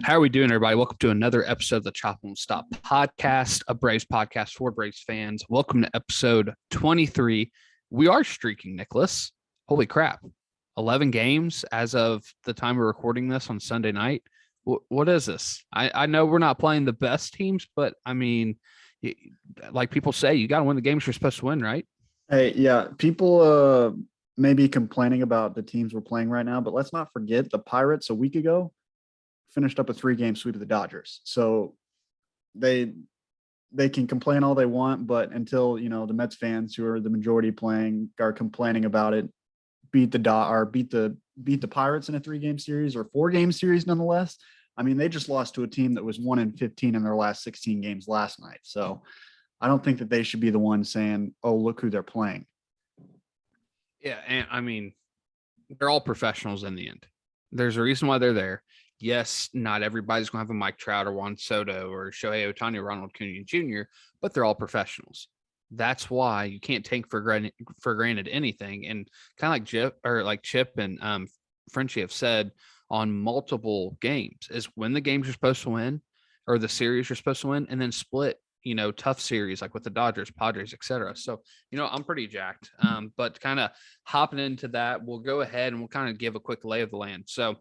How are we doing, everybody? Welcome to another episode of the Chop and Stop podcast, a Braves podcast for Braves fans. Welcome to episode 23. We are streaking, Nicholas. Holy crap. 11 games as of the time we're recording this on Sunday night. What is this? I know we're not playing the best teams, but I mean, like people say, you got to win the games you're supposed to win, right? Hey, yeah, people may be complaining about the teams we're playing right now, but let's not forget the Pirates a week ago finished up a 3-game sweep of the Dodgers. So they can complain all they want, but until the Mets fans, who are the majority playing, are complaining about it, beat the Pirates in a 3-game series or 4-game series nonetheless. I mean, they just lost to a team that was 1-15 in their last 16 games last night. So I don't think that they should be the ones saying, "Oh, look who they're playing." Yeah, and I mean, they're all professionals in the end. There's a reason why they're there. Yes, not everybody's going to have a Mike Trout or Juan Soto or Shohei Ohtani or Ronald Acuna Jr., but they're all professionals. That's why you can't take for granted anything. And kind of like Chip and Frenchie have said on multiple games is when the games you're supposed to win or the series you're supposed to win, and then split tough series like with the Dodgers, Padres, etc. So, I'm pretty jacked. But kind of hopping into that, we'll go ahead and we'll kind of give a quick lay of the land. So,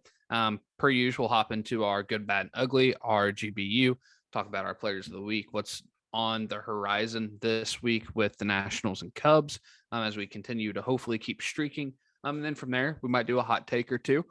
per usual, hop into our good, bad, and ugly, our GBU, talk about our players of the week, what's on the horizon this week with the Nationals and Cubs as we continue to hopefully keep streaking. And then from there, we might do a hot take or two,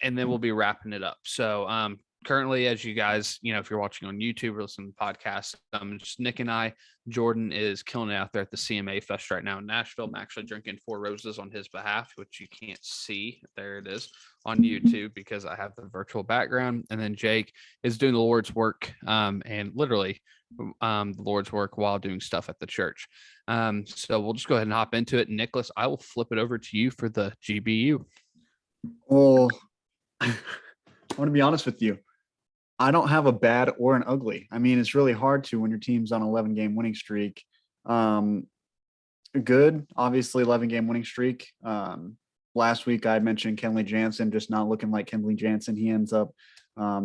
and then we'll be wrapping it up. So, currently, as you guys, if you're watching on YouTube or listening to the podcast, just Nick and I, Jordan is killing it out there at the CMA Fest right now in Nashville. I'm actually drinking 4 roses on his behalf, which you can't see. There it is on YouTube because I have the virtual background. And then Jake is doing the Lord's work and literally the Lord's work while doing stuff at the church. So we'll just go ahead and hop into it. Nicholas, I will flip it over to you for the GBU. Well, I want to be honest with you. I don't have a bad or an ugly. I mean, it's really hard to when your team's on an 11-game winning streak. Good, obviously, 11-game winning streak. Last week, I mentioned Kenley Jansen just not looking like Kenley Jansen. He ends up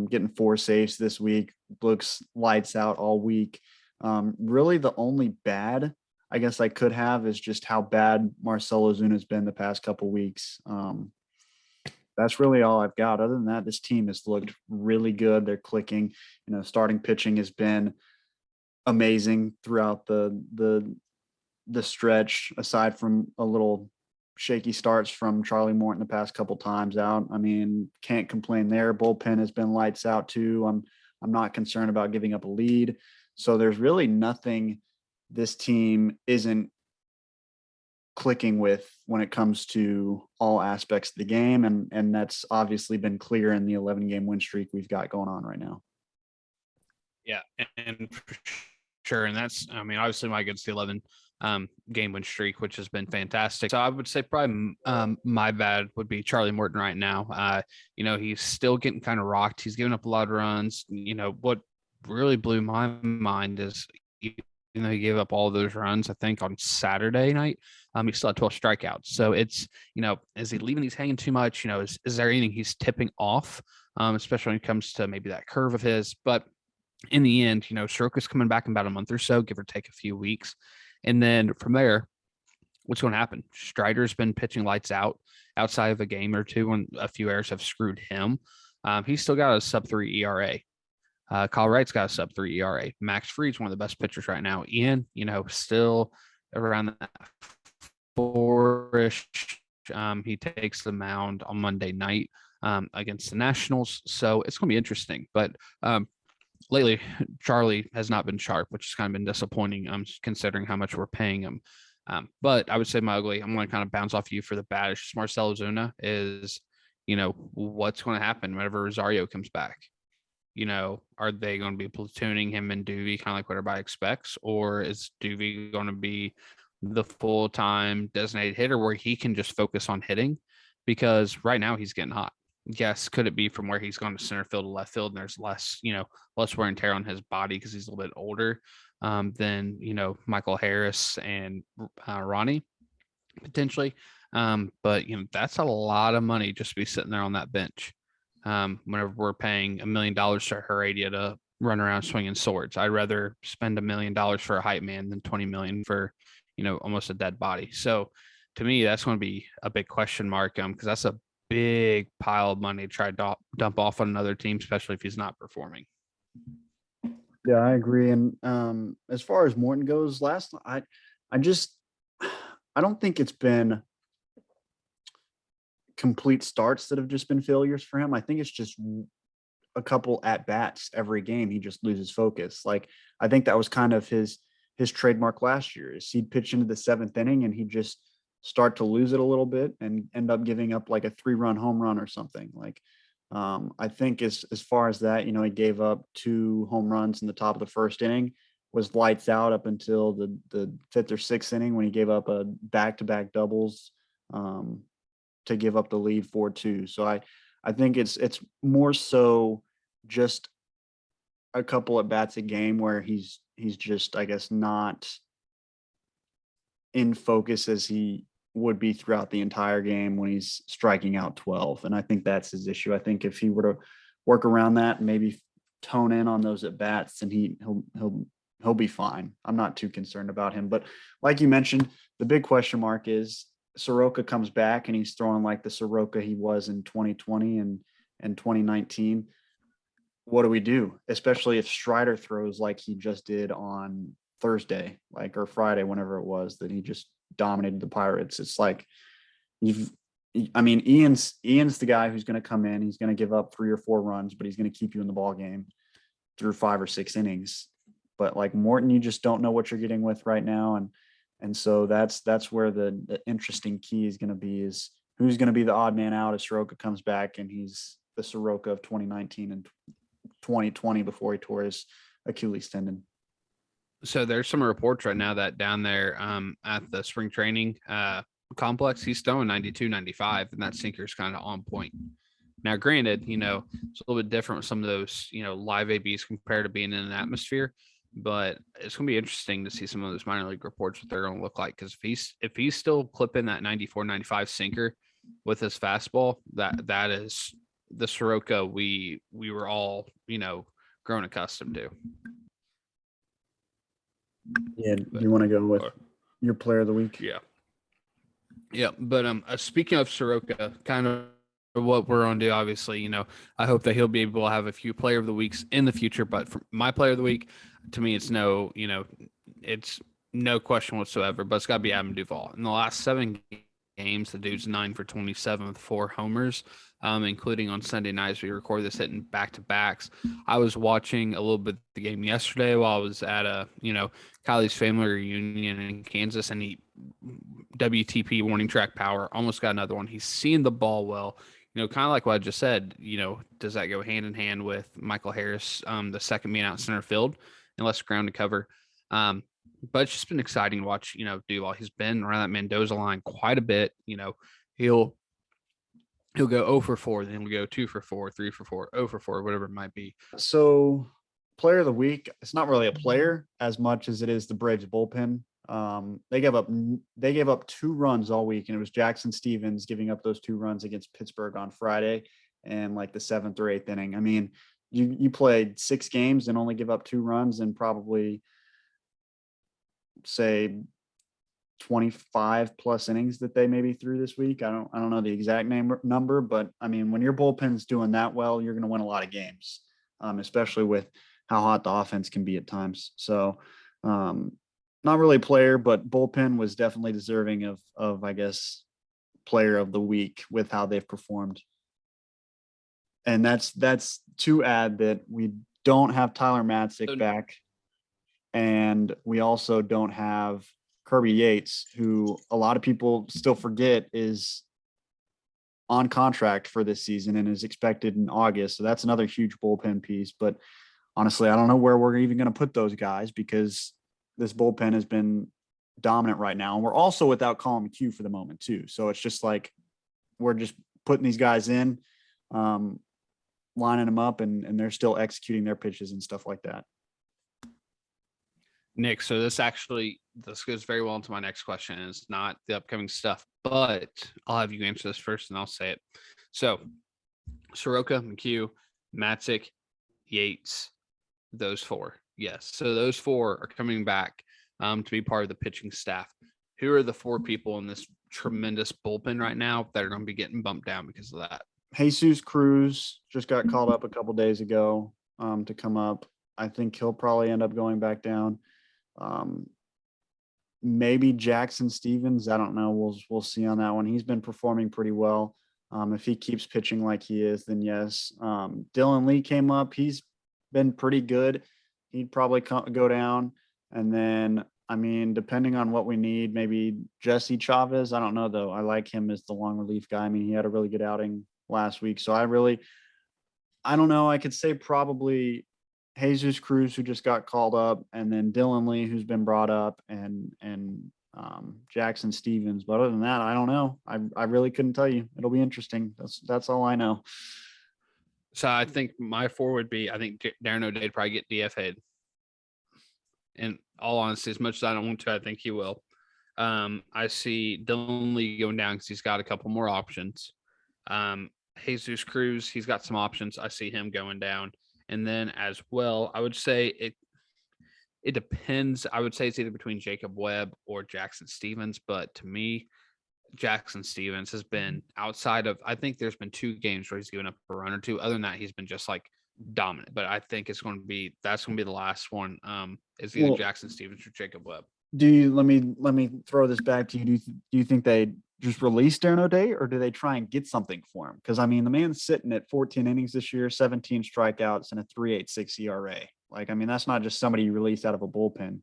getting 4 saves this week, looks lights out all week. Really, the only bad I guess I could have is just how bad Marcell Ozuna has been the past couple weeks. That's really all I've got. Other than that, this team has looked really good. They're clicking. Starting pitching has been amazing throughout the stretch, aside from a little shaky starts from Charlie Morton the past couple times out. I mean, can't complain there. Bullpen has been lights out too. I'm not concerned about giving up a lead. So there's really nothing this team isn't clicking with when it comes to all aspects of the game, and that's obviously been clear in the 11-game win streak we've got going on right now. Yeah, and for sure, and that's obviously my against the 11 game win streak, which has been fantastic. So I would say probably my bad would be Charlie Morton right now. He's still getting kind of rocked. He's giving up a lot of runs. What really blew my mind is he gave up all those runs, I think, on Saturday night. He still had 12 strikeouts. So it's, is he leaving these hanging too much? Is there anything he's tipping off, especially when it comes to maybe that curve of his? But in the end, Soroka's coming back in about a month or so, give or take a few weeks. And then from there, what's going to happen? Strider's been pitching lights out outside of a game or two when a few errors have screwed him. He's still got a sub-3 ERA. Kyle Wright's got a sub-3 ERA. Max Fried's one of the best pitchers right now. Ian, still around that 4-ish. He takes the mound on Monday night against the Nationals. So it's going to be interesting. But lately, Charlie has not been sharp, which has kind of been disappointing considering how much we're paying him. But I would say my ugly, I'm going to kind of bounce off you for the bad. It's just Marcell Ozuna is, what's going to happen whenever Rosario comes back? Are they going to be platooning him and Duvee kind of like what everybody expects? Or is Duvee going to be the full-time designated hitter where he can just focus on hitting? Because right now he's getting hot. Yes, could it be from where he's gone to center field to left field and there's less wear and tear on his body because he's a little bit older than, Michael Harris and Ronnie potentially. But, that's a lot of money just to be sitting there on that bench. Whenever we're paying $1 million to Heredia to run around swinging swords, I'd rather spend $1 million for a hype man than 20 million for, almost a dead body. So to me, that's going to be a big question mark. Because that's a big pile of money to try to dump off on another team, especially if he's not performing. Yeah, I agree. And as far as Morton goes, I don't think it's been complete starts that have just been failures for him. I think it's just a couple at bats every game. He just loses focus. Like, I think that was kind of his trademark last year, is he'd pitch into the 7th inning and he'd just start to lose it a little bit and end up giving up like a 3-run home run or something. Like, I think as far as that, he gave up 2 home runs in the top of the 1st inning, was lights out up until the 5th or 6th inning when he gave up a back-to-back doubles to give up the lead 4-2. So I think it's more so just a couple at bats a game where he's just, I guess, not in focus as he would be throughout the entire game when he's striking out 12. And I think that's his issue. I think if he were to work around that and maybe tone in on those at bats, then he'll be fine. I'm not too concerned about him. But like you mentioned, the big question mark is Soroka comes back and he's throwing like the Soroka he was in 2020 and 2019. What do we do? Especially if Strider throws like he just did on Thursday, or Friday, whenever it was that he just dominated the Pirates. It's like Ian's the guy who's going to come in. He's going to give up 3 or 4 runs, but he's going to keep you in the ball game through 5 or 6 innings. But like Morton, you just don't know what you're getting with right now. And so that's where the interesting key is going to be, is who's going to be the odd man out if Soroka comes back and he's the Soroka of 2019 and 2020 before he tore his Achilles tendon. So there's some reports right now that down there at the spring training complex, he's throwing 92, 95, and that sinker's kind of on point. Now, granted, it's a little bit different with some of those, live ABs compared to being in an atmosphere, but it's going to be interesting to see some of those minor league reports, what they're going to look like. Because if he's still clipping that 94, 95 sinker with his fastball, that is the Soroka we were all, grown accustomed to. Yeah. Do you want to go with your player of the week? Yeah. But speaking of Soroka, kind of what we're going to do, obviously, I hope that he'll be able to have a few player of the weeks in the future. But for my player of the week, to me, it's no question whatsoever, but it's got to be Adam Duvall. In the last 7 games, the dude's 9 for 27 with 4 homers, including on Sunday nights. We record this hitting back-to-backs. I was watching a little bit of the game yesterday while I was at Kylie's family reunion in Kansas, and he WTP warning track power, almost got another one. He's seeing the ball well. Kind of like what I just said, does that go hand in hand with Michael Harris, the second man out center field, and less ground to cover? But it's just been exciting to watch, Duvall. He's been around that Mendoza line quite a bit. He'll go 0 for 4, then he'll go 2 for 4, 3 for 4, 0 for 4, whatever it might be. So player of the week, it's not really a player as much as it is the Braves bullpen. They gave up 2 runs all week, and it was Jackson Stevens giving up those 2 runs against Pittsburgh on Friday and like the 7th or 8th inning. I mean, you played 6 games and only give up 2 runs and probably say 25 plus innings that they maybe threw this week. I don't know the exact number, but I mean, when your bullpen's doing that well, you're going to win a lot of games, especially with how hot the offense can be at times. So, not really a player, but bullpen was definitely deserving of I guess, player of the week with how they've performed. And that's to add that we don't have Tyler Matzik back, and we also don't have Kirby Yates, who a lot of people still forget is on contract for this season and is expected in August. So that's another huge bullpen piece. But honestly, I don't know where we're even going to put those guys, because this bullpen has been dominant right now. And we're also without Colin McHugh for the moment too. So it's just like, we're just putting these guys in, lining them up, and they're still executing their pitches and stuff like that. Nick, so this goes very well into my next question. It's not the upcoming stuff, but I'll have you answer this first and I'll say it. So Soroka, McHugh, Matzik, Yates, those four. Yes. So those four are coming back to be part of the pitching staff. Who are the four people in this tremendous bullpen right now that are going to be getting bumped down because of that? Jesus Cruz just got called up a couple days ago to come up. I think he'll probably end up going back down. Maybe Jackson Stevens. I don't know. We'll see on that one. He's been performing pretty well. If he keeps pitching like he is, then yes. Dylan Lee came up. He's been pretty good. He'd probably go down. And then, I mean, depending on what we need, maybe Jesse Chavez. I don't know though. I like him as the long relief guy. I mean, he had a really good outing last week. So I don't know. I could say probably Jesus Cruz, who just got called up, and then Dylan Lee, who's been brought up, and Jackson Stevens. But other than that, I don't know. I really couldn't tell you. It'll be interesting. That's all I know. So I think my four would be, I think Darren O'Day would probably get DFA'd. In all honesty, as much as I don't want to, I think he will. I see Dylan Lee going down because he's got a couple more options. Jesus Cruz, he's got some options. I see him going down. And then as well, I would say it depends. I would say it's either between Jacob Webb or Jackson Stevens. But to me, Jackson Stevens has been outside of, I think there's been 2 games where he's given up a run or two. Other than that, he's been just like dominant. But I think that's going to be the last one. Is either Jackson Stevens or Jacob Webb. Let me throw this back to you. Do you think they just release Darren O'Day, or do they try and get something for him? Because I mean, the man's sitting at 14 innings this year, 17 strikeouts, and a 3.86 ERA. Like, I mean, that's not just somebody you release out of a bullpen.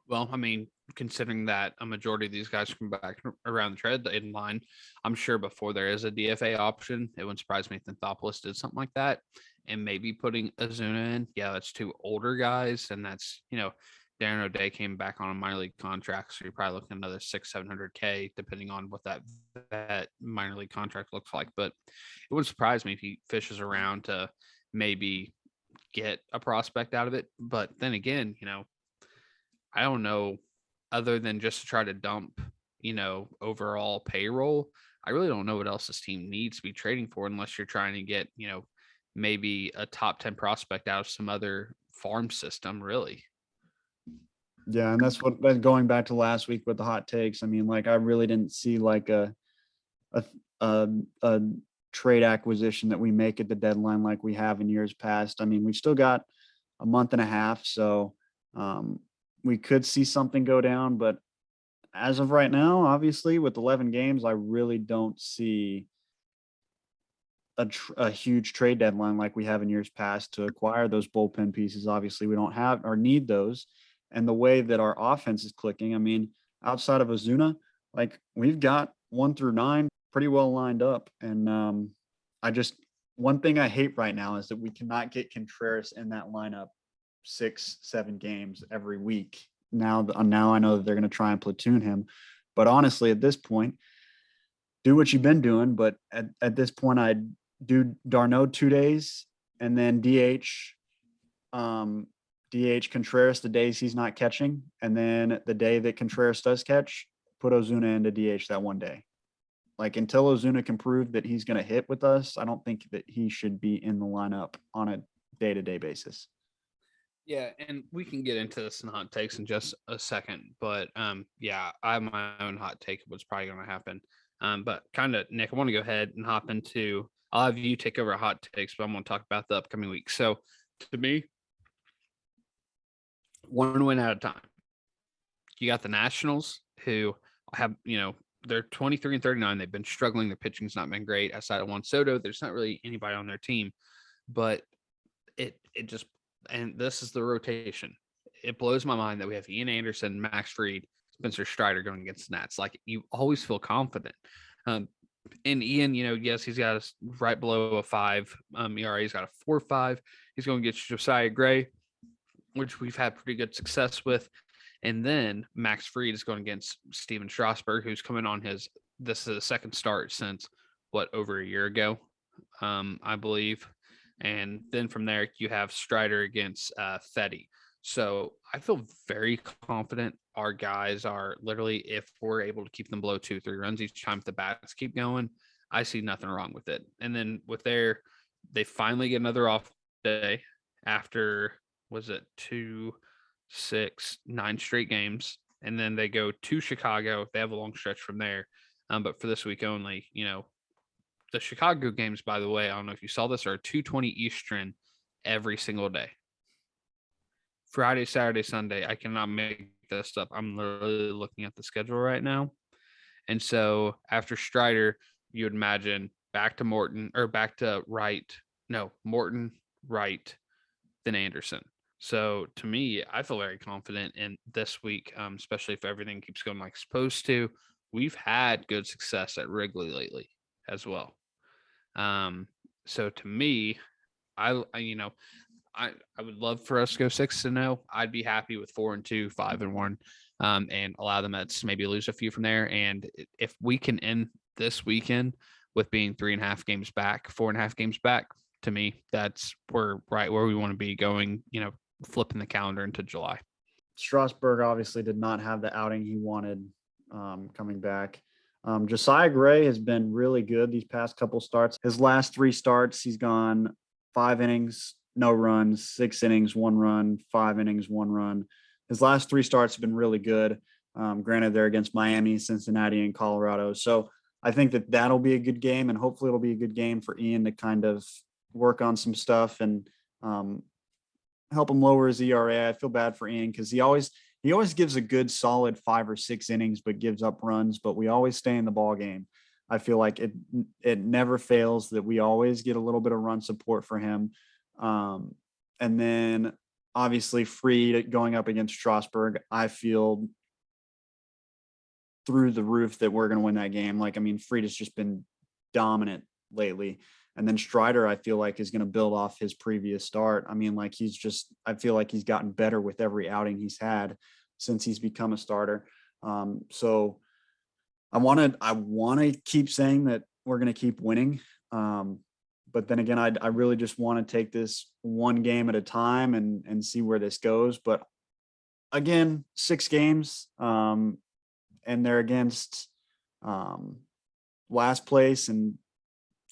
Well, I mean, considering that a majority of these guys come back around the trade in line, I'm sure before there is a DFA option, it wouldn't surprise me if Anthopoulos did something like that. And maybe putting Ozuna in. Yeah, that's 2 older guys. And that's, Darren O'Day came back on a minor league contract. So you're probably looking at another 700K, depending on what that minor league contract looks like. But it wouldn't surprise me if he fishes around to maybe get a prospect out of it. But then again, I don't know, other than just to try to dump, overall payroll. I really don't know what else this team needs to be trading for unless you're trying to get, maybe a top 10 prospect out of some other farm system, really. Yeah, and that's going back to last week with the hot takes. I mean, like, I really didn't see like a trade acquisition that we make at the deadline like we have in years past. I mean, we've still got a month and a half, so we could see something go down, but as of right now, obviously with 11 games, I really don't see a huge trade deadline like we have in years past to acquire those bullpen pieces. Obviously, we don't have or need those. And the way that our offense is clicking, I mean, outside of Ozuna, like, we've got 1 through 9 pretty well lined up. And one thing I hate right now is that we cannot get Contreras in that lineup 6-7 games every week. Now I know that they're going to try and platoon him, but honestly, at this point, do what you've been doing. But at this point, I'd do d'Arnaud 2 days and then DH Contreras the days he's not catching, and then the day that Contreras does catch, put Ozuna into DH that one day. Like, until Ozuna can prove that he's going to hit with us, I don't think that he should be in the lineup on a day-to-day basis. Yeah, and we can get into this in hot takes in just a second, but yeah, I have my own hot take of what's probably going to happen. But kind of, Nick, I want to go ahead and hop into. I'll have you take over hot takes, but I'm going to talk about the upcoming week. So, to me, 1 win at a time. You got the Nationals, who have, they're 23-39. They've been struggling. Their pitching's not been great. Outside of Juan Soto, there's not really anybody on their team, but it just. And this is the rotation. It blows my mind that we have Ian Anderson, Max Fried, Spencer Strider going against the Nats. Like, you always feel confident. And Ian, yes, he's got us right below a 5 ERA. He's got a 4.5. He's going to get Josiah Gray, which we've had pretty good success with. And then Max Fried is going against Steven Strasburg, who's coming on this is the second start since over a year ago, I believe. And then from there, you have Strider against Fetty. So I feel very confident our guys are literally, if we're able to keep them below 2-3 runs each time, if the bats keep going, I see nothing wrong with it. And then they finally get another off day after, was it 2, 6, 9 straight games. And then they go to Chicago. They have a long stretch from there. But for this week only, the Chicago games, by the way, I don't know if you saw this, are 2:20 Eastern every single day. Friday, Saturday, Sunday. I cannot make this up. I'm literally looking at the schedule right now. And so after Strider, you would imagine back to Morton or back to Wright. No, Morton, Wright, then Anderson. So to me, I feel very confident in this week, especially if everything keeps going like it's supposed to. We've had good success at Wrigley lately as well. So to me, I would love for us to go 6-0. I'd be happy with 4-2, 5-1, and allow the Mets to maybe lose a few from there. And if we can end this weekend with being 3.5 games back, 4.5 games back, to me, we're right where we want to be going, flipping the calendar into July. Strasburg obviously did not have the outing he wanted coming back. Josiah Gray has been really good these past couple starts. His last 3 starts, he's gone 5 innings, no runs, 6 innings, 1 run, 5 innings, 1 run. His last 3 starts have been really good. Granted, they're against Miami, Cincinnati, and Colorado. So I think that'll be a good game, and hopefully it'll be a good game for Ian to kind of work on some stuff and help him lower his ERA. I feel bad for Ian because he always gives a good solid 5 or 6 innings, but gives up runs. But we always stay in the ball game. I feel like it never fails that we always get a little bit of run support for him. And then obviously Fried going up against Strasburg, I feel through the roof that we're going to win that game. Fried has just been dominant lately. And then Strider, I feel like, is going to build off his previous start. I feel like he's gotten better with every outing he's had since he's become a starter. So I want to keep saying that we're going to keep winning. But then again, I really just want to take this one game at a time and see where this goes. But again, 6 games, and they're against last place and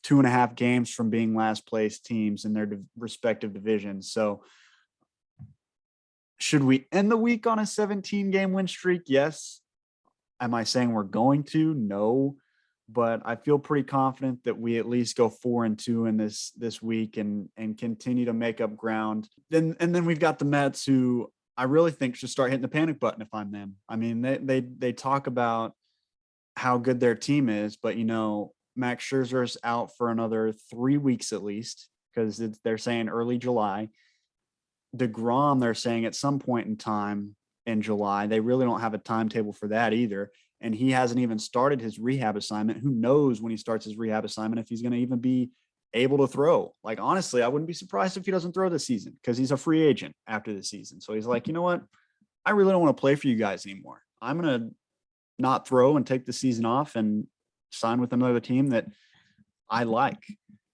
2.5 games from being last place teams in their respective divisions. So should we end the week on a 17-game win streak? Yes. Am I saying we're going to? No. But I feel pretty confident that we at least go 4-2 in this week and continue to make up ground. Then we've got the Mets, who I really think should start hitting the panic button if I'm them. I mean, they talk about how good their team is, but Max Scherzer's out for another 3 weeks at least, because they're saying early July. DeGrom, they're saying at some point in time in July. They really don't have a timetable for that either. And he hasn't even started his rehab assignment. Who knows when he starts his rehab assignment if he's going to even be able to throw? Honestly, I wouldn't be surprised if he doesn't throw this season, because he's a free agent after the season. So he's like, you know what? I really don't want to play for you guys anymore. I'm going to not throw and take the season off and sign with another team that I like,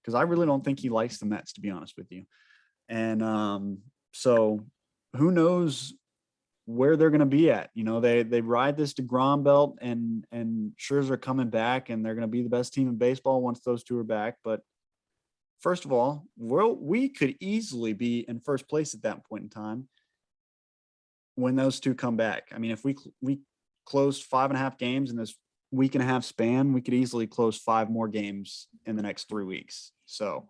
because I really don't think he likes the Mets, to be honest with you. And so who knows where they're going to be at. They ride this DeGrom belt, and Scherzer coming back, and they're going to be the best team in baseball once those two are back. But first of all, we could easily be in first place at that point in time when those two come back. I mean, if we closed 5.5 games in this week and a half span, we could easily close 5 more games in the next 3 weeks. So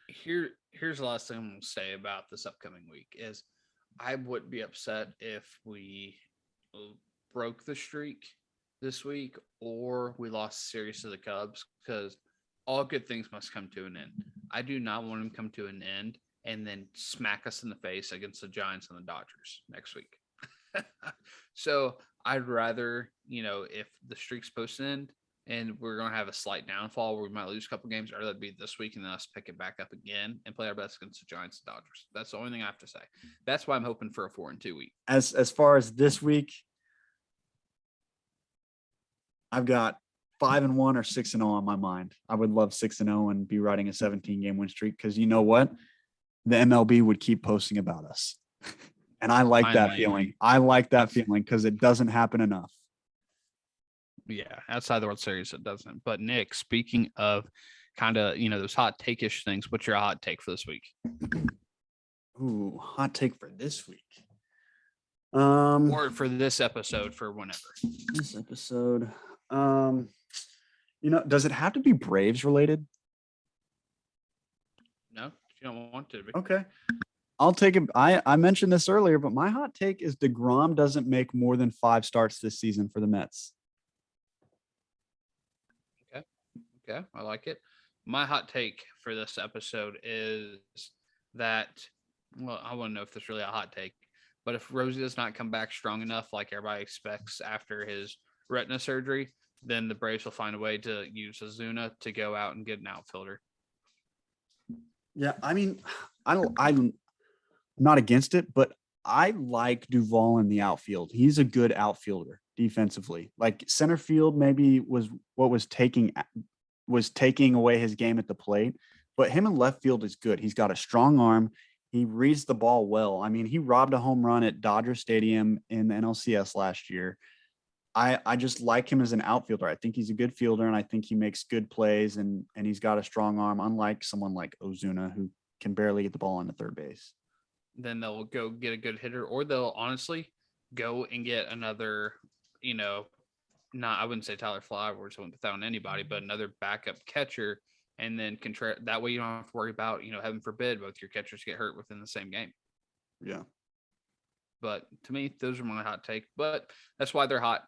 here's the last thing I'm going to say about this upcoming week is I wouldn't be upset if we broke the streak this week or we lost series to the Cubs, because all good things must come to an end. I do not want them to come to an end and then smack us in the face against the Giants and the Dodgers next week. So I'd rather, if the streak's supposed to end and we're going to have a slight downfall where we might lose a couple games, I'd rather be this week and then us pick it back up again and play our best against the Giants and Dodgers. That's the only thing I have to say. That's why I'm hoping for a 4-2 week. As far as this week, I've got 5-1 or 6-0 on my mind. I would love 6-0 and be riding a 17-game win streak, because you know what? The MLB would keep posting about us. And I like that feeling. I like that feeling because it doesn't happen enough. Yeah, outside the World Series, it doesn't. But Nick, speaking of kind of those hot take-ish things, what's your hot take for this week? Ooh, hot take for this week. Or for this episode, for whenever. This episode. Does it have to be Braves related? No, if you don't want to be. Okay. I'll take it. I mentioned this earlier, but my hot take is DeGrom doesn't make more than 5 starts this season for the Mets. Okay, I like it. My hot take for this episode is that, well, I want to know if this is really a hot take, but if Rosie does not come back strong enough, like everybody expects after his retina surgery, then the Braves will find a way to use Azuna to go out and get an outfielder. Yeah, I mean, I'm not against it, but I like Duvall in the outfield. He's a good outfielder defensively. Like center field maybe was what was taking away his game at the plate, but him in left field is good. He's got a strong arm. He reads the ball well. I mean, he robbed a home run at Dodger Stadium in the NLCS last year. I just like him as an outfielder. I think he's a good fielder, and I think he makes good plays, and he's got a strong arm, unlike someone like Ozuna, who can barely get the ball into third base. Then they'll go get a good hitter, or they'll honestly go and get another, not, I wouldn't say Tyler Flowers without anybody, but another backup catcher, and then that way you don't have to worry about, heaven forbid, both your catchers get hurt within the same game. Yeah. But to me, those are my hot take. But that's why they're hot.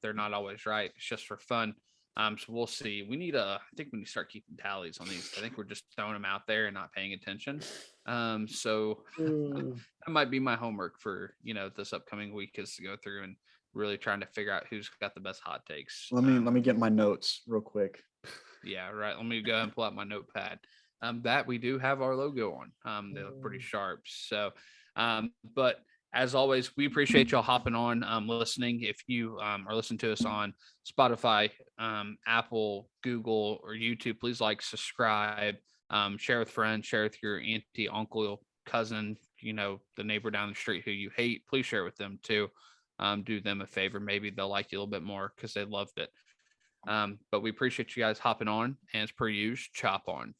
They're not always right. It's just for fun. So we'll see. I think we need to start keeping tallies on these. I think we're just throwing them out there and not paying attention. So that might be my homework for, this upcoming week, is to go through and really trying to figure out who's got the best hot takes. Let me get my notes real quick. Yeah, right. Let me go ahead and pull out my notepad. That we do have our logo on. They look pretty sharp. So, but as always, we appreciate y'all hopping on, listening. If you are listening to us on Spotify, Apple, Google, or YouTube, please like, subscribe, share with friends, share with your auntie, uncle, cousin, the neighbor down the street who you hate. Please share with them too. Do them a favor. Maybe they'll like you a little bit more because they loved it. But we appreciate you guys hopping on, and as per usual, chop on.